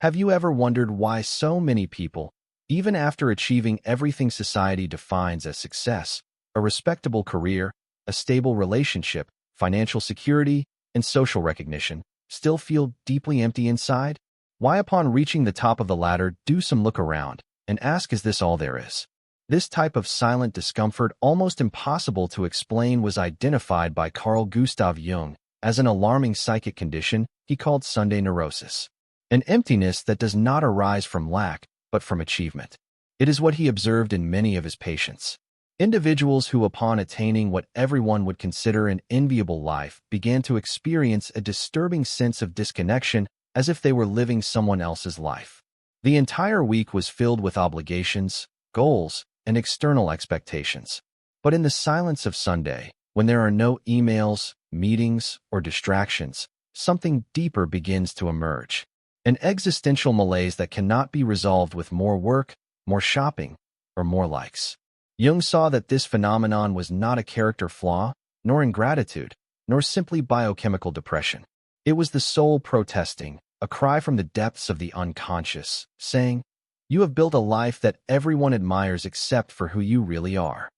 Have you ever wondered why so many people, even after achieving everything society defines as success, a respectable career, a stable relationship, financial security, and social recognition, still feel deeply empty inside? Why, upon reaching the top of the ladder, do some look around and ask, is this all there is? This type of silent discomfort, almost impossible to explain, was identified by Carl Gustav Jung as an alarming psychic condition he called Sunday neurosis, an emptiness that does not arise from lack, but from achievement. It is what he observed in many of his patients. Individuals who, upon attaining what everyone would consider an enviable life, began to experience a disturbing sense of disconnection, as if they were living someone else's life. The entire week was filled with obligations, goals, and external expectations. But in the silence of Sunday, when there are no emails, meetings, or distractions, something deeper begins to emerge. An existential malaise that cannot be resolved with more work, more shopping, or more likes. Jung saw that this phenomenon was not a character flaw, nor ingratitude, nor simply biochemical depression. It was the soul protesting, a cry from the depths of the unconscious, saying, "You have built a life that everyone admires except for who you really are."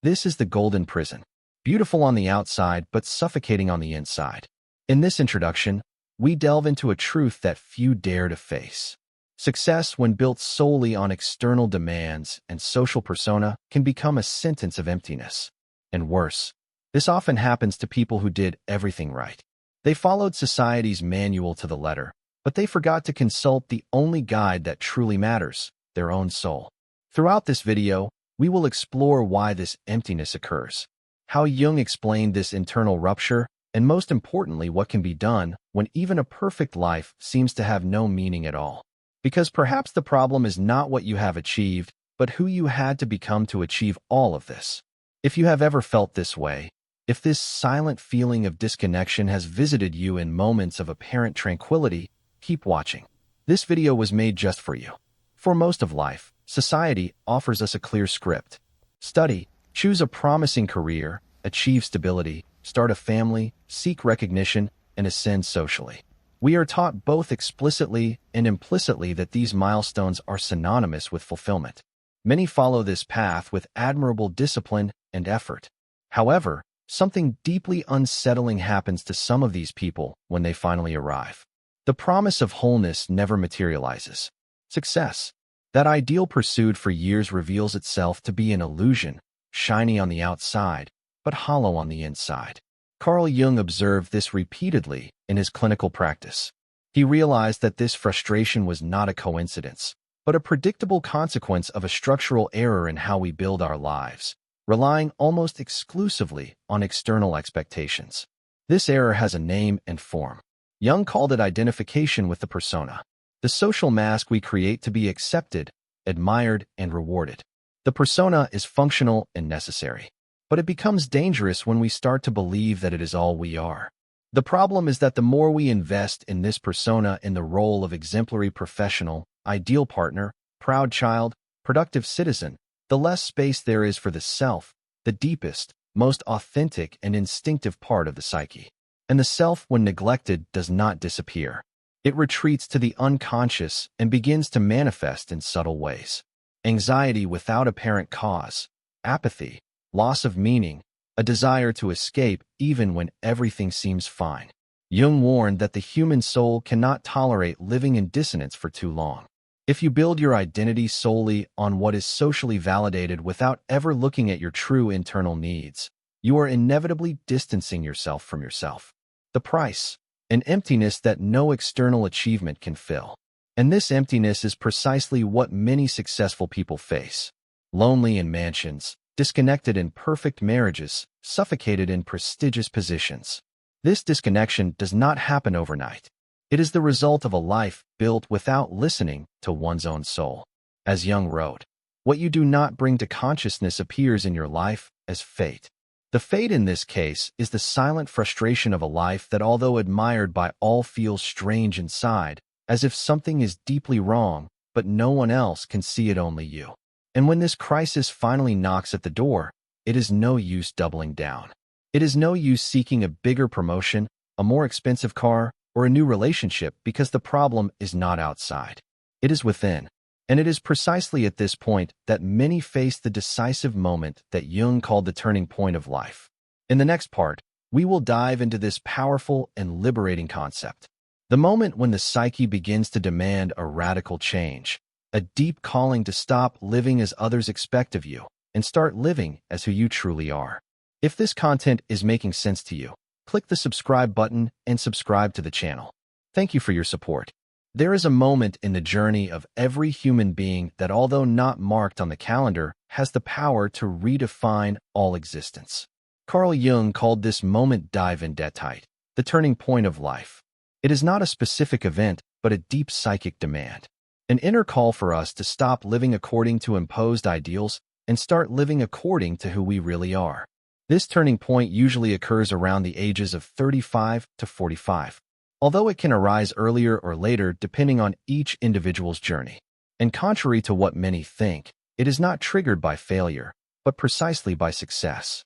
This is the golden prison, beautiful on the outside but suffocating on the inside. In this introduction, we delve into a truth that few dare to face. Success, when built solely on external demands and social persona, can become a sentence of emptiness. And worse, this often happens to people who did everything right. They followed society's manual to the letter, but they forgot to consult the only guide that truly matters, their own soul. Throughout this video, we will explore why this emptiness occurs, how Jung explained this internal rupture, and most importantly, what can be done when even a perfect life seems to have no meaning at all. Because perhaps the problem is not what you have achieved, but who you had to become to achieve all of this. If you have ever felt this way, if this silent feeling of disconnection has visited you in moments of apparent tranquility, keep watching. This video was made just for you. For most of life, society offers us a clear script. Study, choose a promising career, achieve stability, start a family, seek recognition, and ascend socially. We are taught both explicitly and implicitly that these milestones are synonymous with fulfillment. Many follow this path with admirable discipline and effort. However, something deeply unsettling happens to some of these people when they finally arrive. The promise of wholeness never materializes. Success, that ideal pursued for years, reveals itself to be an illusion, shiny on the outside, but hollow on the inside. Carl Jung observed this repeatedly in his clinical practice. He realized that this frustration was not a coincidence, but a predictable consequence of a structural error in how we build our lives, relying almost exclusively on external expectations. This error has a name and form. Jung called it identification with the persona, the social mask we create to be accepted, admired, and rewarded. The persona is functional and necessary, but it becomes dangerous when we start to believe that it is all we are. The problem is that the more we invest in this persona, in the role of exemplary professional, ideal partner, proud child, productive citizen, the less space there is for the self, the deepest, most authentic and instinctive part of the psyche. And the self, when neglected, does not disappear. It retreats to the unconscious and begins to manifest in subtle ways. Anxiety without apparent cause, apathy, loss of meaning, a desire to escape even when everything seems fine. Jung warned that the human soul cannot tolerate living in dissonance for too long. If you build your identity solely on what is socially validated without ever looking at your true internal needs, you are inevitably distancing yourself from yourself. The price, an emptiness that no external achievement can fill. And this emptiness is precisely what many successful people face. Lonely in mansions, disconnected in perfect marriages, suffocated in prestigious positions. This disconnection does not happen overnight. It is the result of a life built without listening to one's own soul. As Jung wrote, what you do not bring to consciousness appears in your life as fate. The fate in this case is the silent frustration of a life that, although admired by all, feels strange inside, as if something is deeply wrong, but no one else can see it, only you. And when this crisis finally knocks at the door, it is no use doubling down. It is no use seeking a bigger promotion, a more expensive car, or a new relationship because the problem is not outside. It is within. And it is precisely at this point that many face the decisive moment that Jung called the turning point of life. In the next part, we will dive into this powerful and liberating concept. The moment when the psyche begins to demand a radical change, a deep calling to stop living as others expect of you and start living as who you truly are. If this content is making sense to you, click the subscribe button and subscribe to the channel. Thank you for your support. There is a moment in the journey of every human being that, although not marked on the calendar, has the power to redefine all existence. Carl Jung called this moment die Vendetheit, the turning point of life. It is not a specific event, but a deep psychic demand. An inner call for us to stop living according to imposed ideals and start living according to who we really are. This turning point usually occurs around the ages of 35 to 45. Although it can arise earlier or later depending on each individual's journey. And contrary to what many think, it is not triggered by failure, but precisely by success.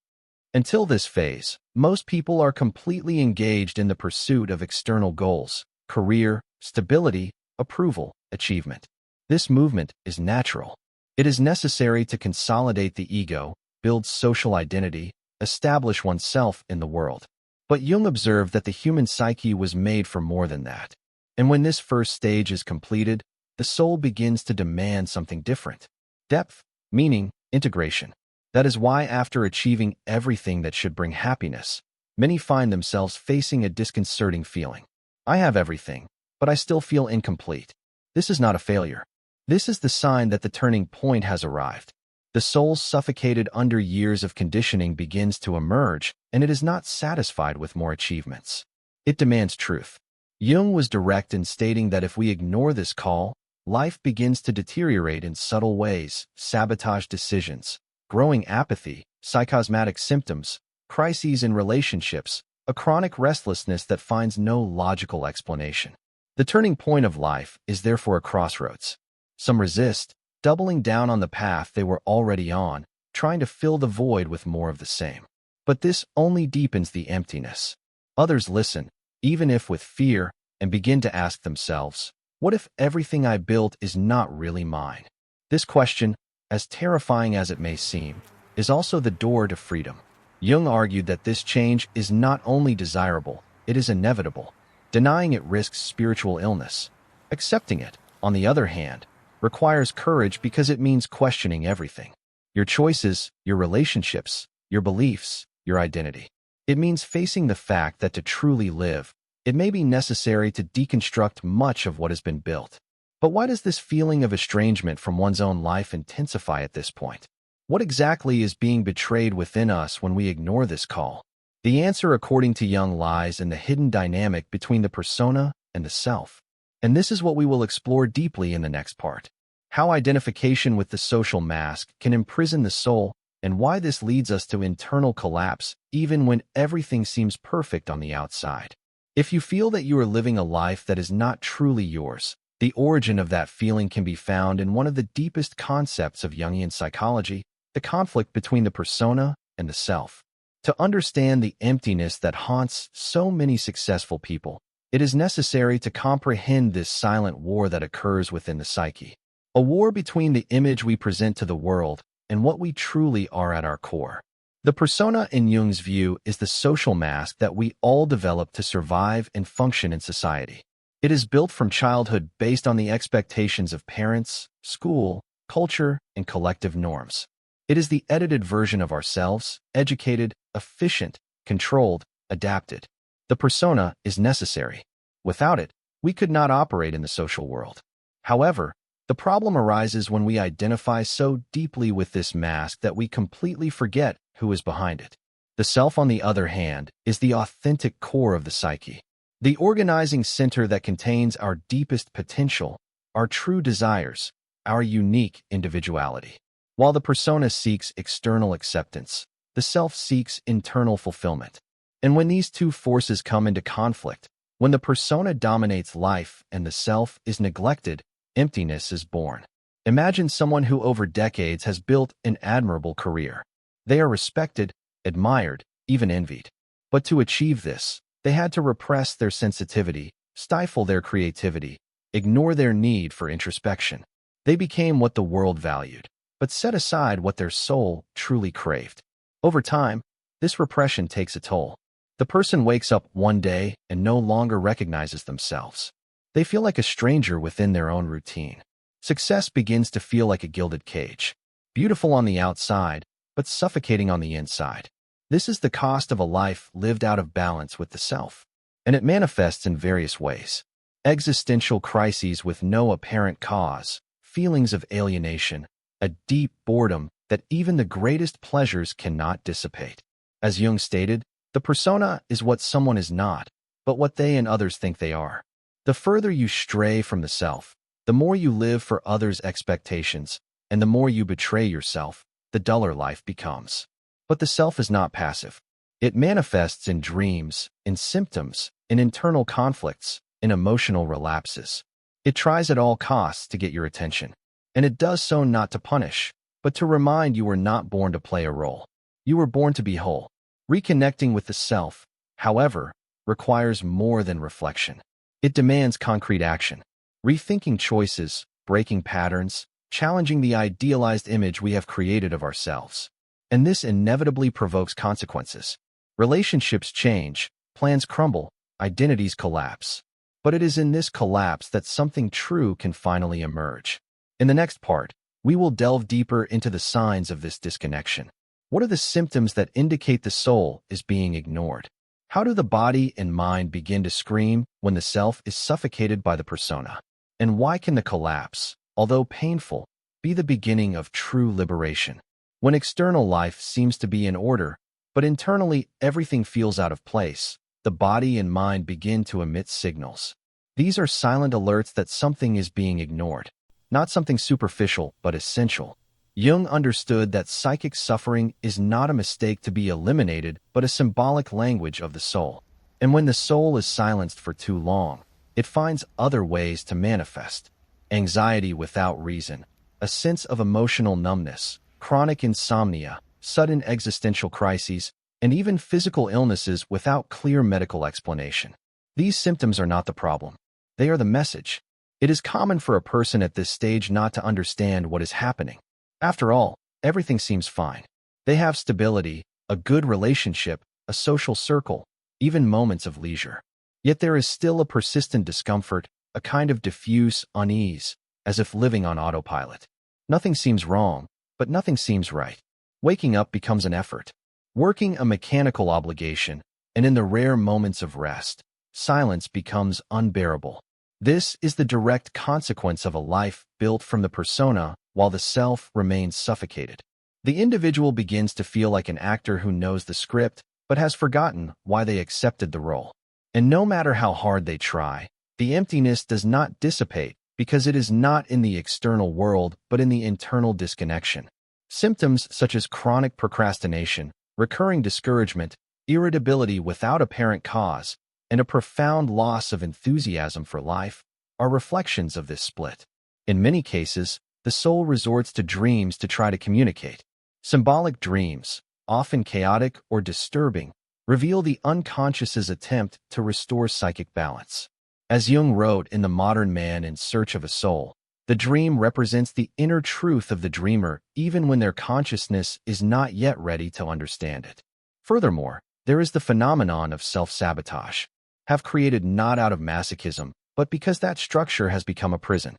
Until this phase, most people are completely engaged in the pursuit of external goals, career, stability, approval, achievement. This movement is natural. It is necessary to consolidate the ego, build social identity, establish oneself in the world. But Jung observed that the human psyche was made for more than that. And when this first stage is completed, the soul begins to demand something different. Depth, meaning, integration. That is why after achieving everything that should bring happiness, many find themselves facing a disconcerting feeling. I have everything, but I still feel incomplete. This is not a failure. This is the sign that the turning point has arrived. The soul suffocated under years of conditioning begins to emerge, and it is not satisfied with more achievements. It demands truth. Jung was direct in stating that if we ignore this call, life begins to deteriorate in subtle ways, sabotage decisions, growing apathy, psychosmatic symptoms, crises in relationships, a chronic restlessness that finds no logical explanation. The turning point of life is therefore a crossroads. Some resist, doubling down on the path they were already on, trying to fill the void with more of the same. But this only deepens the emptiness. Others listen, even if with fear, and begin to ask themselves, what if everything I built is not really mine? This question, as terrifying as it may seem, is also the door to freedom. Jung argued that this change is not only desirable, it is inevitable. Denying it risks spiritual illness. Accepting it, on the other hand, requires courage because it means questioning everything. Your choices, your relationships, your beliefs, your identity. It means facing the fact that to truly live, it may be necessary to deconstruct much of what has been built. But why does this feeling of estrangement from one's own life intensify at this point? What exactly is being betrayed within us when we ignore this call? The answer, according to Jung, lies in the hidden dynamic between the persona and the self. And this is what we will explore deeply in the next part. How identification with the social mask can imprison the soul, and why this leads us to internal collapse even when everything seems perfect on the outside. If you feel that you are living a life that is not truly yours, the origin of that feeling can be found in one of the deepest concepts of Jungian psychology, the conflict between the persona and the self. To understand the emptiness that haunts so many successful people, it is necessary to comprehend this silent war that occurs within the psyche. A war between the image we present to the world and what we truly are at our core. The persona, in Jung's view, is the social mask that we all develop to survive and function in society. It is built from childhood based on the expectations of parents, school, culture, and collective norms. It is the edited version of ourselves, educated, efficient, controlled, adapted. The persona is necessary. Without it, we could not operate in the social world. However, the problem arises when we identify so deeply with this mask that we completely forget who is behind it. The self, on the other hand, is the authentic core of the psyche, the organizing center that contains our deepest potential, our true desires, our unique individuality. While the persona seeks external acceptance, the self seeks internal fulfillment. And when these two forces come into conflict, when the persona dominates life and the self is neglected, emptiness is born. Imagine someone who over decades has built an admirable career. They are respected, admired, even envied. But to achieve this, they had to repress their sensitivity, stifle their creativity, ignore their need for introspection. They became what the world valued, but set aside what their soul truly craved. Over time, this repression takes a toll. The person wakes up one day and no longer recognizes themselves. They feel like a stranger within their own routine. Success begins to feel like a gilded cage, beautiful on the outside, but suffocating on the inside. This is the cost of a life lived out of balance with the self, and it manifests in various ways. Existential crises with no apparent cause, feelings of alienation, a deep boredom that even the greatest pleasures cannot dissipate. As Jung stated, the persona is what someone is not, but what they and others think they are. The further you stray from the self, the more you live for others' expectations, and the more you betray yourself, the duller life becomes. But the self is not passive. It manifests in dreams, in symptoms, in internal conflicts, in emotional relapses. It tries at all costs to get your attention, and it does so not to punish, but to remind you were not born to play a role. You were born to be whole. Reconnecting with the self, however, requires more than reflection. It demands concrete action, rethinking choices, breaking patterns, challenging the idealized image we have created of ourselves. And this inevitably provokes consequences. Relationships change, plans crumble, identities collapse. But it is in this collapse that something true can finally emerge. In the next part, we will delve deeper into the signs of this disconnection. What are the symptoms that indicate the soul is being ignored? How do the body and mind begin to scream when the self is suffocated by the persona? And why can the collapse, although painful, be the beginning of true liberation? When external life seems to be in order, but internally everything feels out of place, the body and mind begin to emit signals. These are silent alerts that something is being ignored. Not something superficial, but essential. Jung understood that psychic suffering is not a mistake to be eliminated, but a symbolic language of the soul. And when the soul is silenced for too long, it finds other ways to manifest. Anxiety without reason, a sense of emotional numbness, chronic insomnia, sudden existential crises, and even physical illnesses without clear medical explanation. These symptoms are not the problem. They are the message. It is common for a person at this stage not to understand what is happening. After all, everything seems fine. They have stability, a good relationship, a social circle, even moments of leisure. Yet there is still a persistent discomfort, a kind of diffuse unease, as if living on autopilot. Nothing seems wrong, but nothing seems right. Waking up becomes an effort, working a mechanical obligation, and in the rare moments of rest, silence becomes unbearable. This is the direct consequence of a life built from the persona while the self remains suffocated. The individual begins to feel like an actor who knows the script but has forgotten why they accepted the role. And no matter how hard they try, the emptiness does not dissipate because it is not in the external world but in the internal disconnection. Symptoms such as chronic procrastination, recurring discouragement, irritability without apparent cause, and a profound loss of enthusiasm for life are reflections of this split. In many cases, the soul resorts to dreams to try to communicate. Symbolic dreams, often chaotic or disturbing, reveal the unconscious's attempt to restore psychic balance. As Jung wrote in The Modern Man in Search of a Soul, the dream represents the inner truth of the dreamer even when their consciousness is not yet ready to understand it. Furthermore, there is the phenomenon of self-sabotage, have created not out of masochism, but because that structure has become a prison.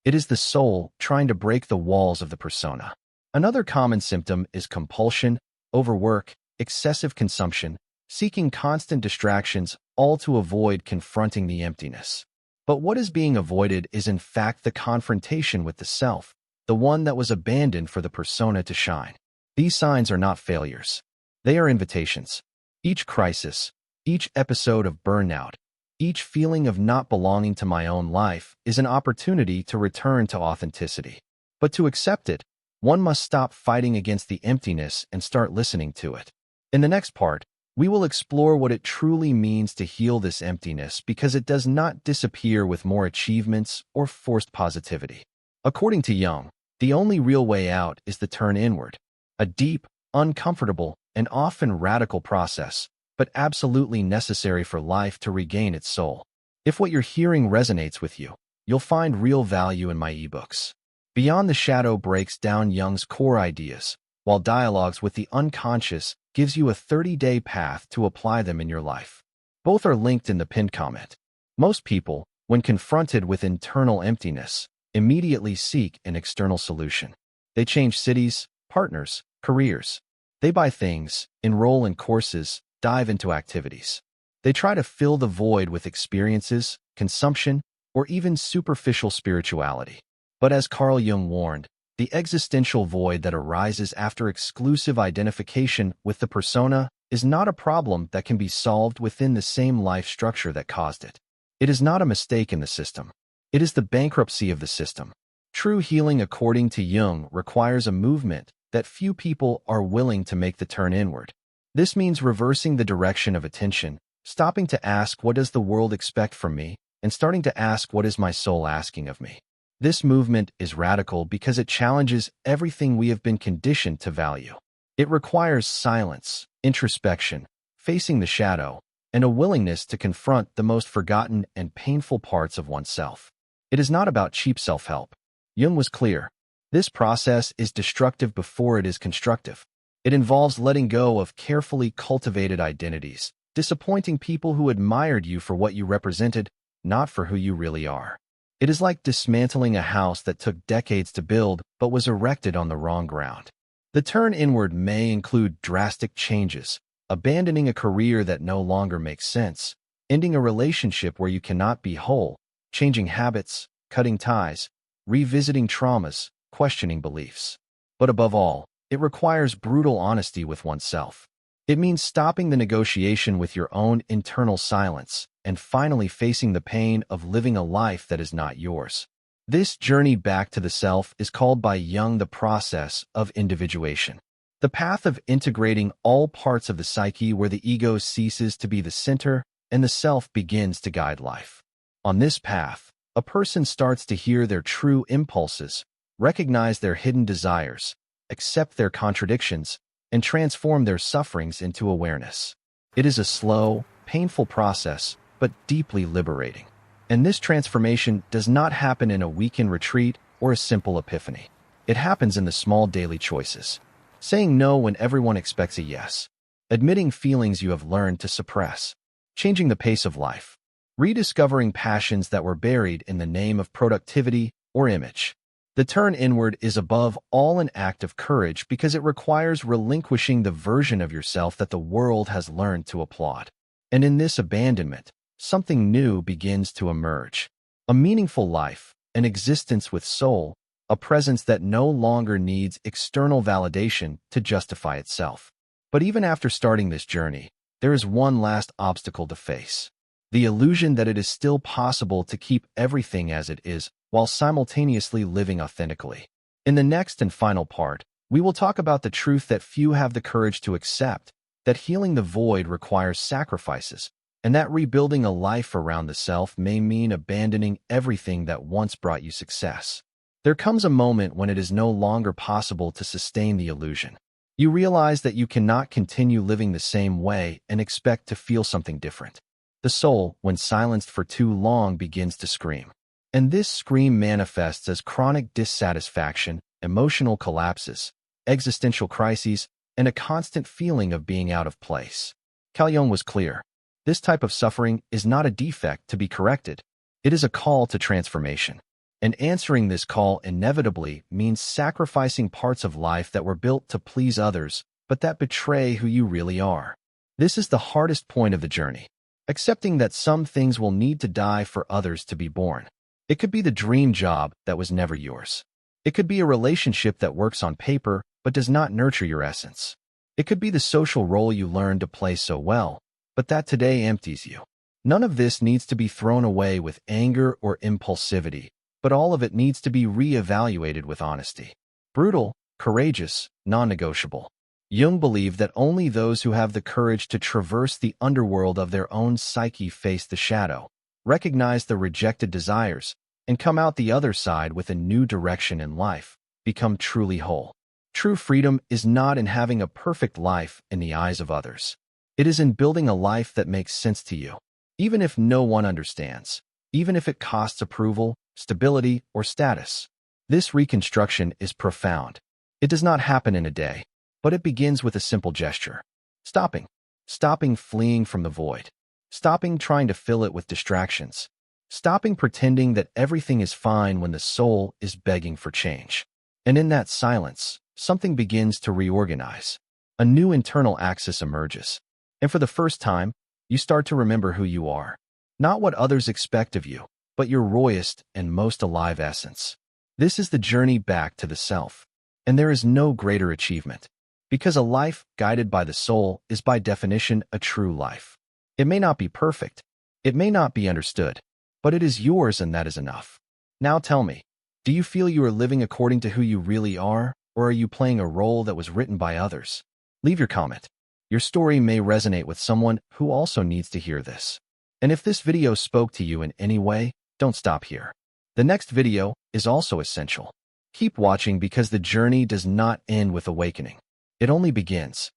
It is the soul trying to break the walls of the persona. Another common symptom is compulsion, overwork, excessive consumption, seeking constant distractions, all to avoid confronting the emptiness. But what is being avoided is in fact the confrontation with the self, the one that was abandoned for the persona to shine. These signs are not failures. They are invitations. Each crisis, each episode of burnout, each feeling of not belonging to my own life is an opportunity to return to authenticity. But to accept it, one must stop fighting against the emptiness and start listening to it. In the next part, we will explore what it truly means to heal this emptiness because it does not disappear with more achievements or forced positivity. According to Jung, the only real way out is the turn inward, a deep, uncomfortable, and often radical process, but absolutely necessary for life to regain its soul. If what you're hearing resonates with you, you'll find real value in my ebooks. Beyond the Shadow breaks down Jung's core ideas, while Dialogues with the Unconscious gives you a 30-day path to apply them in your life. Both are linked in the pinned comment. Most people, when confronted with internal emptiness, immediately seek an external solution. They change cities, partners, careers. They buy things, enroll in courses, dive into activities. They try to fill the void with experiences, consumption, or even superficial spirituality. But as Carl Jung warned, the existential void that arises after exclusive identification with the persona is not a problem that can be solved within the same life structure that caused it. It is not a mistake in the system. It is the bankruptcy of the system. True healing, according to Jung, requires a movement that few people are willing to make the turn inward. This means reversing the direction of attention, stopping to ask, what does the world expect from me, and starting to ask, what is my soul asking of me? This movement is radical because it challenges everything we have been conditioned to value. It requires silence, introspection, facing the shadow, and a willingness to confront the most forgotten and painful parts of oneself. It is not about cheap self-help. Jung was clear. This process is destructive before it is constructive. It involves letting go of carefully cultivated identities, disappointing people who admired you for what you represented, not for who you really are. It is like dismantling a house that took decades to build but was erected on the wrong ground. The turn inward may include drastic changes, abandoning a career that no longer makes sense, ending a relationship where you cannot be whole, changing habits, cutting ties, revisiting traumas, questioning beliefs. But above all, it requires brutal honesty with oneself. It means stopping the negotiation with your own internal silence and finally facing the pain of living a life that is not yours. This journey back to the self is called by Jung the process of individuation. The path of integrating all parts of the psyche where the ego ceases to be the center and the self begins to guide life. On this path, a person starts to hear their true impulses, recognize their hidden desires, accept their contradictions, and transform their sufferings into awareness. It is a slow, painful process, but deeply liberating. And this transformation does not happen in a weekend retreat or a simple epiphany. It happens in the small daily choices. Saying no when everyone expects a yes. Admitting feelings you have learned to suppress. Changing the pace of life. Rediscovering passions that were buried in the name of productivity or image. The turn inward is above all an act of courage because it requires relinquishing the version of yourself that the world has learned to applaud. And in this abandonment, something new begins to emerge. A meaningful life, an existence with soul, a presence that no longer needs external validation to justify itself. But even after starting this journey, there is one last obstacle to face. The illusion that it is still possible to keep everything as it is while simultaneously living authentically. In the next and final part, we will talk about the truth that few have the courage to accept, that healing the void requires sacrifices, and that rebuilding a life around the self may mean abandoning everything that once brought you success. There comes a moment when it is no longer possible to sustain the illusion. You realize that you cannot continue living the same way and expect to feel something different. The soul, when silenced for too long, begins to scream. And this scream manifests as chronic dissatisfaction, emotional collapses, existential crises, and a constant feeling of being out of place. Carl Jung was clear. This type of suffering is not a defect to be corrected. It is a call to transformation. And answering this call inevitably means sacrificing parts of life that were built to please others, but that betray who you really are. This is the hardest point of the journey. Accepting that some things will need to die for others to be born. It could be the dream job that was never yours. It could be a relationship that works on paper but does not nurture your essence. It could be the social role you learned to play so well, but that today empties you. None of this needs to be thrown away with anger or impulsivity, but all of it needs to be re-evaluated with honesty. Brutal, courageous, non-negotiable. Jung believed that only those who have the courage to traverse the underworld of their own psyche face the shadow, recognize the rejected desires, and come out the other side with a new direction in life, become truly whole. True freedom is not in having a perfect life in the eyes of others. It is in building a life that makes sense to you. even if no one understands, even if it costs approval, stability, or status. This reconstruction is profound. It does not happen in a day, but it begins with a simple gesture. Stopping. Stopping fleeing from the void. Stopping trying to fill it with distractions. Stopping pretending that everything is fine when the soul is begging for change. And in that silence, something begins to reorganize. A new internal axis emerges. And for the first time, you start to remember who you are. Not what others expect of you, but your rawest and most alive essence. This is the journey back to the self. And there is no greater achievement. Because a life guided by the soul is by definition a true life. It may not be perfect. It may not be understood. But it is yours, and that is enough. Now tell me, do you feel you are living according to who you really are, or are you playing a role that was written by others? Leave your comment. Your story may resonate with someone who also needs to hear this. And if this video spoke to you in any way, don't stop here. The next video is also essential. Keep watching because the journey does not end with awakening. It only begins.